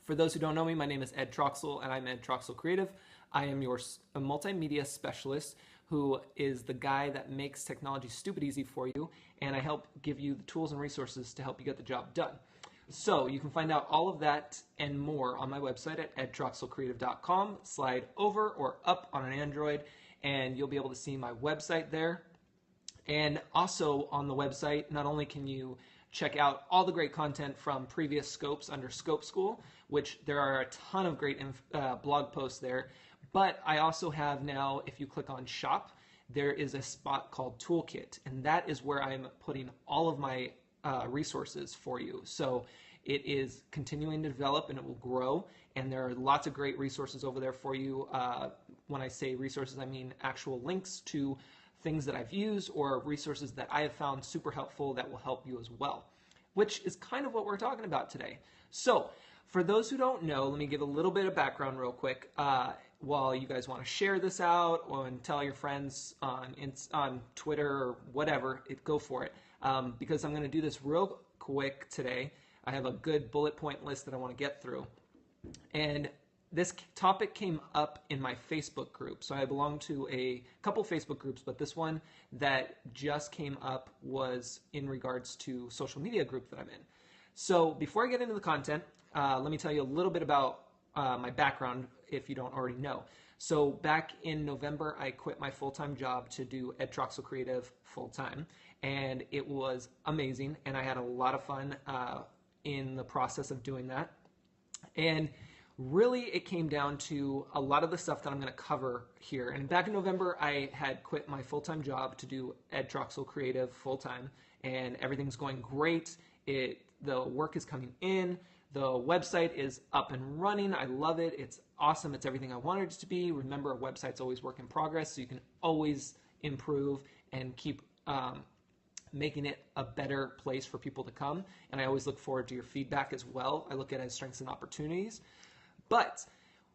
For those who don't know me, my name is Ed Troxel, and I'm Ed Troxel Creative. I am your multimedia specialist who is the guy that makes technology stupid easy for you, and I help give you the tools and resources to help you get the job done. So you can find out all of that and more on my website at edtroxelcreative.com. Slide over or up on an Android, and you'll be able to see my website there. And also on the website, not only can you check out all the great content from previous scopes under Scope School, which there are a ton of great blog posts there, but I also have now, if you click on Shop, there is a spot called Toolkit, and that is where I'm putting all of my resources for you. So it is continuing to develop and it will grow, and there are lots of great resources over there for you. When I say resources, I mean actual links to things that I've used or resources that I have found super helpful that will help you as well, which is kind of what we're talking about today. So for those who don't know, let me give a little bit of background real quick. While you guys want to share this out and tell your friends on Twitter or whatever, go for it. Because I'm going to do this real quick today. I have a good bullet point list that I want to get through. And this topic came up in my Facebook group. So I belong to a couple Facebook groups, but this one that just came up was in regards to social media group that I'm in. So before I get into the content, let me tell you a little bit about my background if you don't already know. So back in November, I quit my full-time job to do Ed Troxel Creative full-time, and it was amazing, and I had a lot of fun in the process of doing that. And really, it came down to a lot of the stuff that I'm going to cover here. And back in November, I had quit my full-time job to do Ed Troxel Creative full-time, and everything's going great. The work is coming in. The website is up and running. I love it. It's awesome. It's everything I wanted it to be. Remember, a website's always work in progress, so you can always improve and keep making it a better place for people to come. And I always look forward to your feedback as well. I look at it as strengths and opportunities. But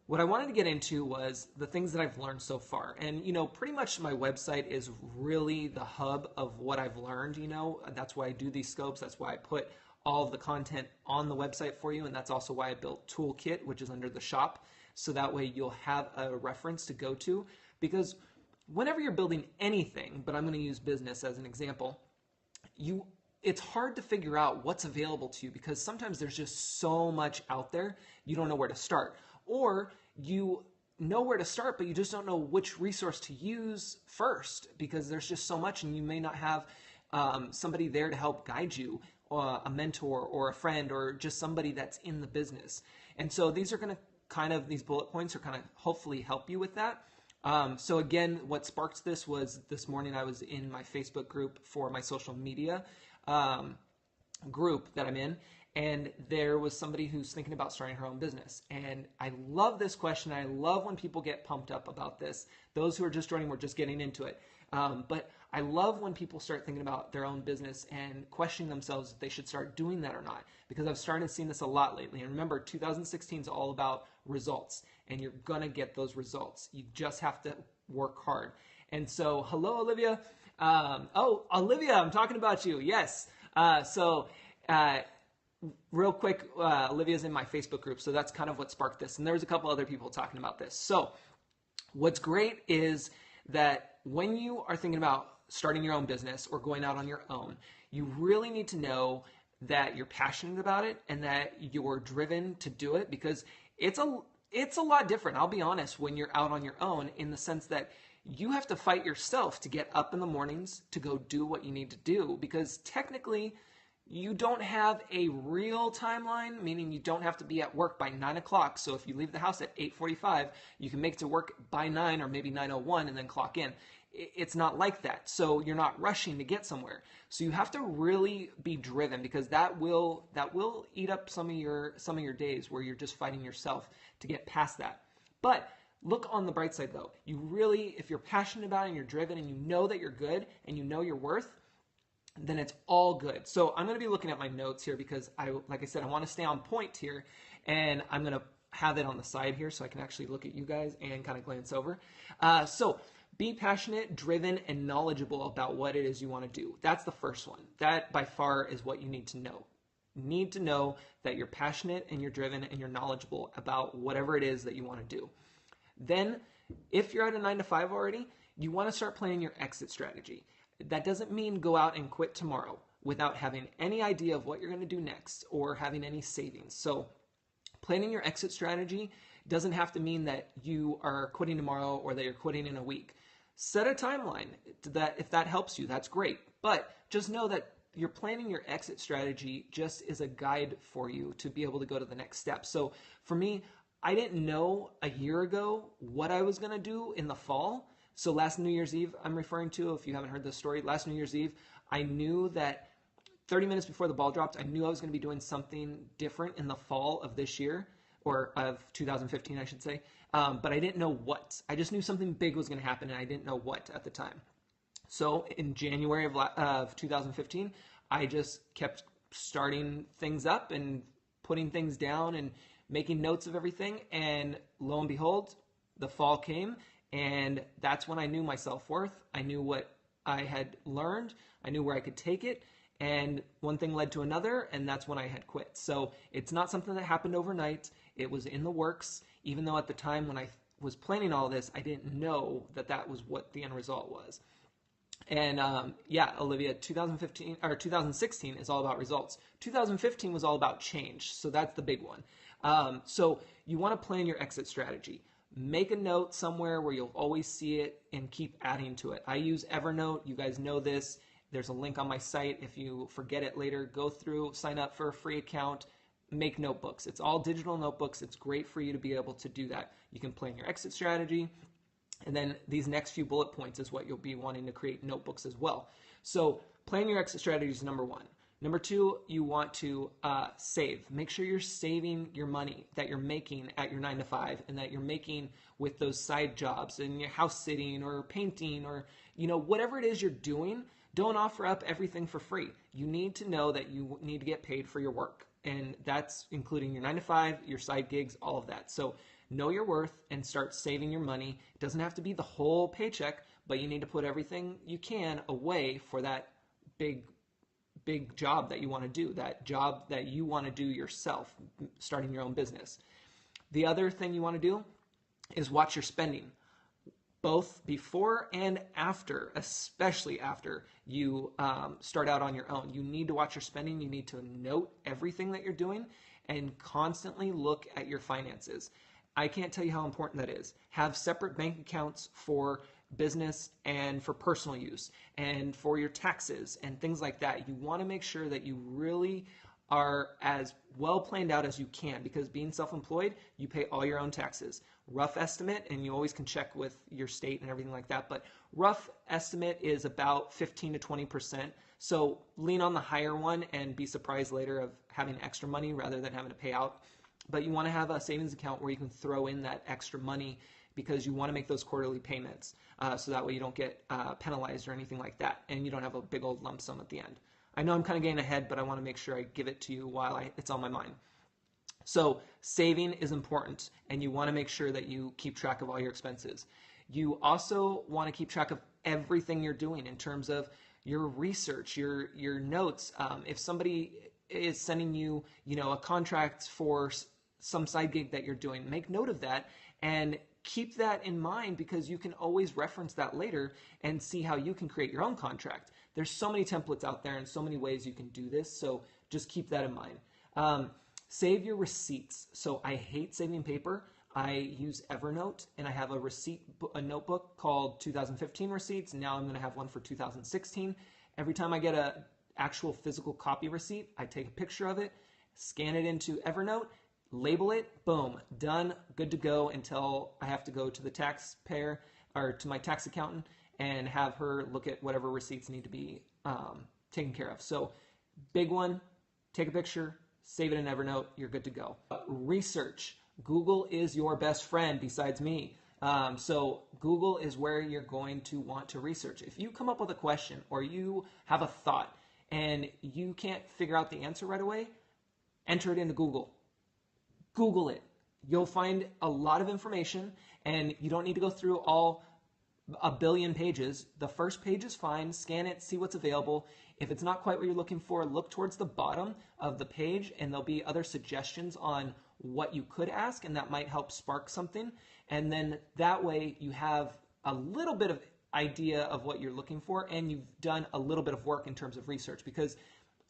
what I wanted to get into was the things that I've learned so far. And, pretty much my website is really the hub of what I've learned, That's why I do these scopes. That's why I put all of the content on the website for you. And that's also why I built Toolkit, which is under the shop. So that way you'll have a reference to go to. Because whenever you're building anything, but I'm going to use business as an example, it's hard to figure out what's available to you because sometimes there's just so much out there, you don't know where to start. Or you know where to start, but you just don't know which resource to use first because there's just so much and you may not have somebody there to help guide you, a mentor or a friend or just somebody that's in the business. And so these are going to these bullet points are kind of hopefully help you with that. So again, what sparked this was this morning I was in my Facebook group for my social media group that I'm in, and there was somebody who's thinking about starting her own business. And I love this question. I love when people get pumped up about this. Those who are just joining, we're just getting into it. But I love when people start thinking about their own business and questioning themselves if they should start doing that or not, because I've started seeing this a lot lately. And remember, 2016 is all about results, and you're going to get those results. You just have to work hard. And so, hello, Olivia. Olivia, I'm talking about you. Yes. Real quick, Olivia's in my Facebook group, so that's kind of what sparked this. And there was a couple other people talking about this. So what's great is that when you are thinking about starting your own business or going out on your own, you really need to know that you're passionate about it and that you're driven to do it, because it's a lot different, I'll be honest, when you're out on your own, in the sense that you have to fight yourself to get up in the mornings to go do what you need to do, because technically you don't have a real timeline, meaning you don't have to be at work by 9 o'clock. So if you leave the house at 8:45, you can make it to work by 9 or maybe 9:01 and then clock in. It's not like that. So you're not rushing to get somewhere. So you have to really be driven, because that will eat up some of your days where you're just fighting yourself to get past that. But look on the bright side though. You really, if you're passionate about it and you're driven and you know that you're good and you know your worth, then it's all good. So I'm going to be looking at my notes here because like I said, I want to stay on point here, and I'm going to have it on the side here so I can actually look at you guys and kind of glance over. So be passionate, driven, and knowledgeable about what it is you want to do. That's the first one. That by far is what you need to know. need to know that you're passionate and you're driven and you're knowledgeable about whatever it is that you want to do. Then, if you're at a 9 to 5 already, you want to start planning your exit strategy. That doesn't mean go out and quit tomorrow without having any idea of what you're going to do next or having any savings. So planning your exit strategy doesn't have to mean that you are quitting tomorrow or that you're quitting in a week. Set a timeline that if that helps you, that's great. But just know that you're planning your exit strategy just is a guide for you to be able to go to the next step. So for me, I didn't know a year ago what I was going to do in the fall. So last New Year's Eve, I'm referring to, if you haven't heard this story, last New Year's Eve, I knew that 30 minutes before the ball dropped, I knew I was going to be doing something different in the fall of this year, or of 2015, I should say. But I didn't know what. I just knew something big was going to happen, and I didn't know what at the time. So in January of 2015, I just kept starting things up and putting things down and making notes of everything. And lo and behold, the fall came, and that's when I knew my self-worth. I knew what I had learned. I knew where I could take it. And one thing led to another, and that's when I had quit. So it's not something that happened overnight. It was in the works, even though at the time when I was planning all this, I didn't know that that was what the end result was. And yeah, Olivia, 2016 is all about results. 2015 was all about change. So that's the big one. So you want to plan your exit strategy. Make a note somewhere where you'll always see it and keep adding to it. I use Evernote. You guys know this. There's a link on my site. If you forget it later, go through, sign up for a free account, make notebooks. It's all digital notebooks. It's great for you to be able to do that. You can plan your exit strategy. And then these next few bullet points is what you'll be wanting to create notebooks as well. So plan your exit strategy is number one. Number two, you want to save. Make sure you're saving your money that you're making at your 9 to 5 and that you're making with those side jobs and your house sitting or painting or, you know, whatever it is you're doing. Don't offer up everything for free. You need to know that you need to get paid for your work. And that's including your 9 to 5, your side gigs, all of that. So know your worth and start saving your money. It doesn't have to be the whole paycheck, but you need to put everything you can away for that big job that you want to do, that job that you want to do yourself, starting your own business. The other thing you want to do is watch your spending, both before and after, especially after you start out on your own. You need to watch your spending. You need to note everything that you're doing and constantly look at your finances. I can't tell you how important that is. Have separate bank accounts for business and for personal use and for your taxes and things like that. You want to make sure that you really are as well planned out as you can, because being self-employed, you pay all your own taxes. Rough estimate, and you always can check with your state and everything like that, but rough estimate is about 15 to 20%. So lean on the higher one and be surprised later of having extra money rather than having to pay out. But you want to have a savings account where you can throw in that extra money because you want to make those quarterly payments so that way you don't get penalized or anything like that, and you don't have a big old lump sum at the end. I know I'm kind of getting ahead, but I want to make sure I give it to you while it's on my mind. So saving is important, and you want to make sure that you keep track of all your expenses. You also want to keep track of everything you're doing in terms of your research, your notes. If somebody is sending you, a contract for some side gig that you're doing, make note of that and keep that in mind, because you can always reference that later and see how you can create your own contract. There's so many templates out there and so many ways you can do this, so just keep that in mind. Save your receipts. So I hate saving paper. I use Evernote, and I have a notebook called 2015 receipts. Now I'm going to have one for 2016. Every time I get a actual physical copy receipt, I take a picture of it, scan it into Evernote, label it, boom, done, good to go until I have to go to the taxpayer or to my tax accountant and have her look at whatever receipts need to be taken care of. So big one, take a picture, save it in Evernote, you're good to go. Research. Google is your best friend besides me. So Google is where you're going to want to research. If you come up with a question or you have a thought and you can't figure out the answer right away, enter it into Google. Google it. You'll find a lot of information, and you don't need to go through all a billion pages. The first page is fine. Scan it, see what's available. If it's not quite what you're looking for, look towards the bottom of the page, and there'll be other suggestions on what you could ask, and that might help spark something. And then that way you have a little bit of idea of what you're looking for, and you've done a little bit of work in terms of research, because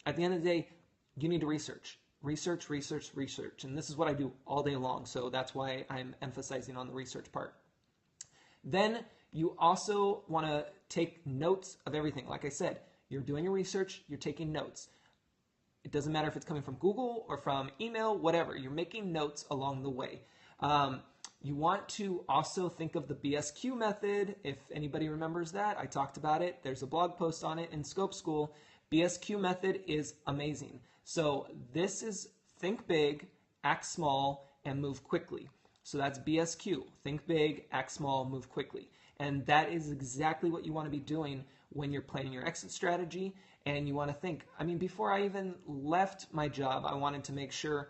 at the end of the day, you need to research. Research, research, research. And this is what I do all day long, so that's why I'm emphasizing on the research part. Then you also want to take notes of everything. Like I said, you're doing your research, you're taking notes. It doesn't matter if it's coming from Google or from email, whatever. You're making notes along the way. You want to also think of the BSQ method. If anybody remembers that, I talked about it. There's a blog post on it in Scope School. BSQ method is amazing. So this is think big, act small, and move quickly. So that's BSQ. Think big, act small, move quickly. And that is exactly what you want to be doing when you're planning your exit strategy. And you want to think, I mean, before I even left my job, I wanted to make sure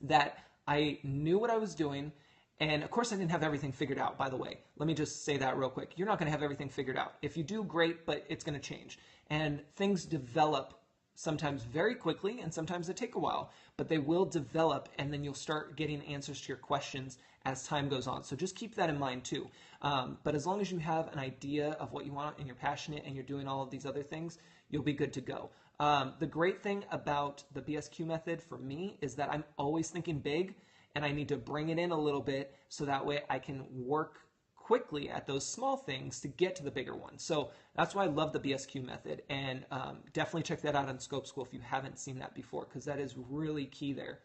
that I knew what I was doing. And of course, I didn't have everything figured out, by the way. Let me just say that real quick. You're not going to have everything figured out. If you do, great, but it's going to change. And things develop sometimes very quickly, and sometimes they take a while, but they will develop, and then you'll start getting answers to your questions as time goes on. So just keep that in mind too. But as long as you have an idea of what you want and you're passionate and you're doing all of these other things, you'll be good to go. The great thing about the BSQ method for me is that I'm always thinking big, and I need to bring it in a little bit so that way I can work quickly at those small things to get to the bigger ones. So that's why I love the BSQ method, and definitely check that out on Scope School if you haven't seen that before, because that is really key there.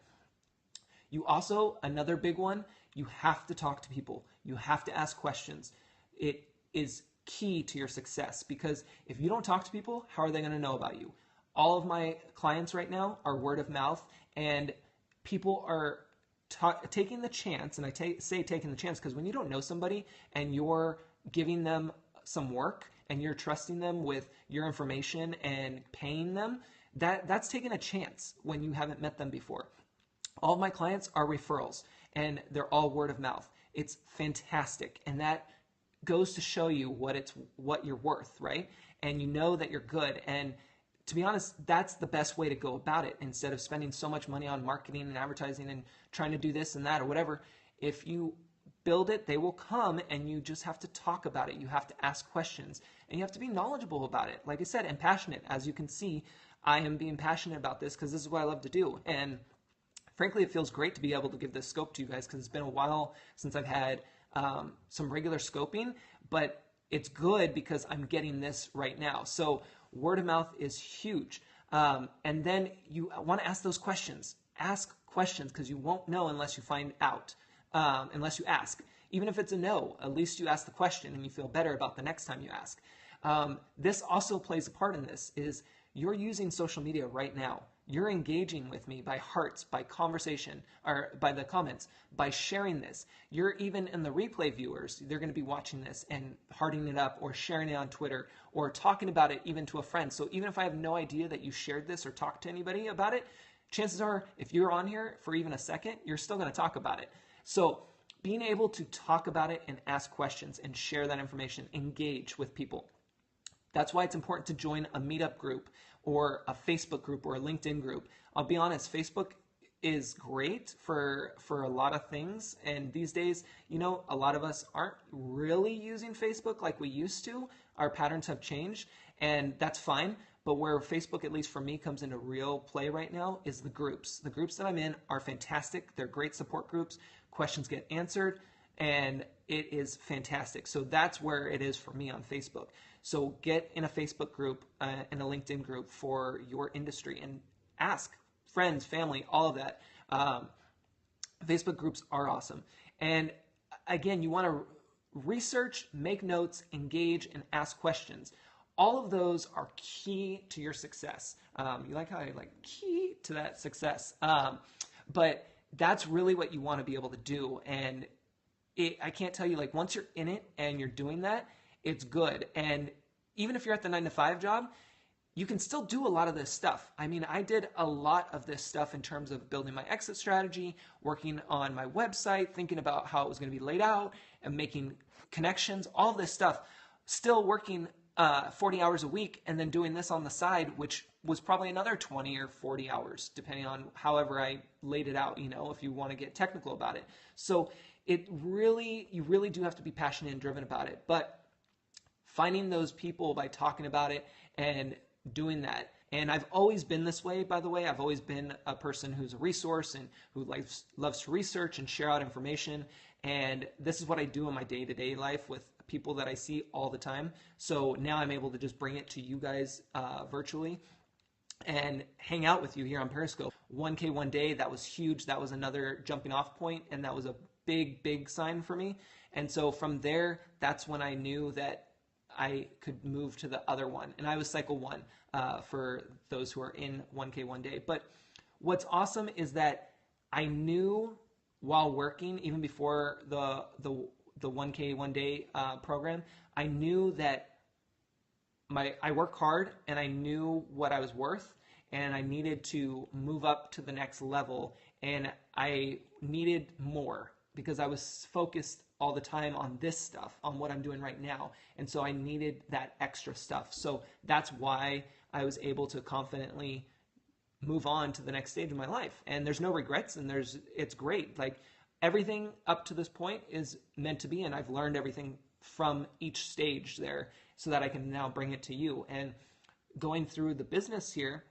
You also, another big one, you have to talk to people. You have to ask questions. It is key to your success, because if you don't talk to people, how are they going to know about you? All of my clients right now are word of mouth, and people are taking the chance, and I say taking the chance because when you don't know somebody and you're giving them some work and you're trusting them with your information and paying them, that's taking a chance when you haven't met them before. All of my clients are referrals, and they're all word of mouth. It's fantastic, and that goes to show you what you're worth, right? And you know that you're good. And to be honest, that's the best way to go about it, instead of spending so much money on marketing and advertising and trying to do this and that or whatever. If you build it, they will come, and you just have to talk about it. You have to ask questions, and you have to be knowledgeable about it. Like I said, and passionate. As you can see, I am being passionate about this because this is what I love to do. And frankly, it feels great to be able to give this scope to you guys, because it's been a while since I've had some regular scoping, but it's good because I'm getting this right now. So word of mouth is huge. And then you want to ask those questions. Ask questions, because you won't know unless you find out, unless you ask. Even if it's a no, at least you ask the question and you feel better about the next time you ask. This also plays a part in this, is you're using social media right now. You're engaging with me by hearts, by conversation, or by the comments, by sharing this. You're even in the replay viewers. They're going to be watching this and hearting it up or sharing it on Twitter or talking about it even to a friend. So even if I have no idea that you shared this or talked to anybody about it, chances are if you're on here for even a second, you're still going to talk about it. So being able to talk about it and ask questions and share that information, engage with people. That's why it's important to join a meetup group or a Facebook group or a LinkedIn group. I'll be honest, Facebook is great for a lot of things. And these days, you know, a lot of us aren't really using Facebook like we used to. Our patterns have changed, and that's fine. But where Facebook, at least for me, comes into real play right now is the groups. The groups that I'm in are fantastic. They're great support groups. Questions get answered, and it is fantastic. So that's where it is for me on Facebook. So get in a Facebook group and a LinkedIn group for your industry and ask friends, family, all of that. Facebook groups are awesome. And again, you want to research, make notes, engage, and ask questions. All of those are key to your success. You like how I like key to that success? But that's really what you want to be able to do. And I can't tell you, like, once you're in it and you're doing that, it's good. And even if you're at the 9-to-5 job, you can still do a lot of this stuff. I mean, I did a lot of this stuff in terms of building my exit strategy, working on my website, thinking about how it was going to be laid out, and making connections, all this stuff. Still working 40 hours a week and then doing this on the side, which was probably another 20 or 40 hours, depending on however I laid it out, if you want to get technical about it. So you really do have to be passionate and driven about it. But finding those people by talking about it and doing that. And I've always been this way, by the way. I've always been a person who's a resource and who loves to research and share out information. And this is what I do in my day-to-day life with people that I see all the time. So now I'm able to just bring it to you guys virtually and hang out with you here on Periscope. 1K one day, that was huge. That was another jumping off point, and that was a big sign for me. And so from there, that's when I knew that I could move to the other one. And I was cycle 1 for those who are in 1K one day. But what's awesome is that I knew while working, even before the 1K one day program, I knew that I work hard and I knew what I was worth, and I needed to move up to the next level, and I needed more because I was focused all the time on this stuff, on what I'm doing right now. And so I needed that extra stuff. So that's why I was able to confidently move on to the next stage of my life. And there's no regrets, and it's great. Like, everything up to this point is meant to be, and I've learned everything from each stage there so that I can now bring it to you. And going through the business here,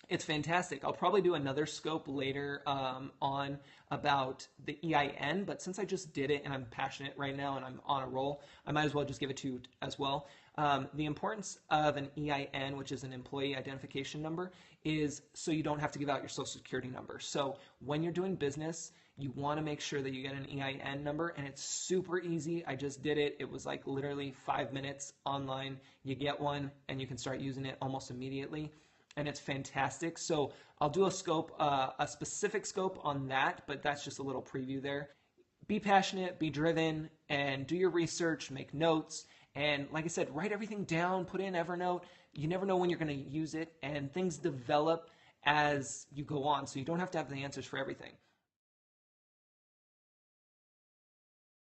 it's fantastic. I'll probably do another scope later on about the EIN, but since I just did it and I'm passionate right now and I'm on a roll, I might as well just give it to you as well. The importance of an EIN, which is an employee identification number, is so you don't have to give out your social security number. So when you're doing business, you want to make sure that you get an EIN number, and it's super easy. I just did it. It was like literally 5 minutes online. You get one and you can start using it almost immediately. And it's fantastic. So I'll do a scope, a specific scope on that, but that's just a little preview there. Be passionate, be driven, and do your research, make notes. And like I said, write everything down, put in Evernote. You never know when you're going to use it, and things develop as you go on. So you don't have to have the answers for everything.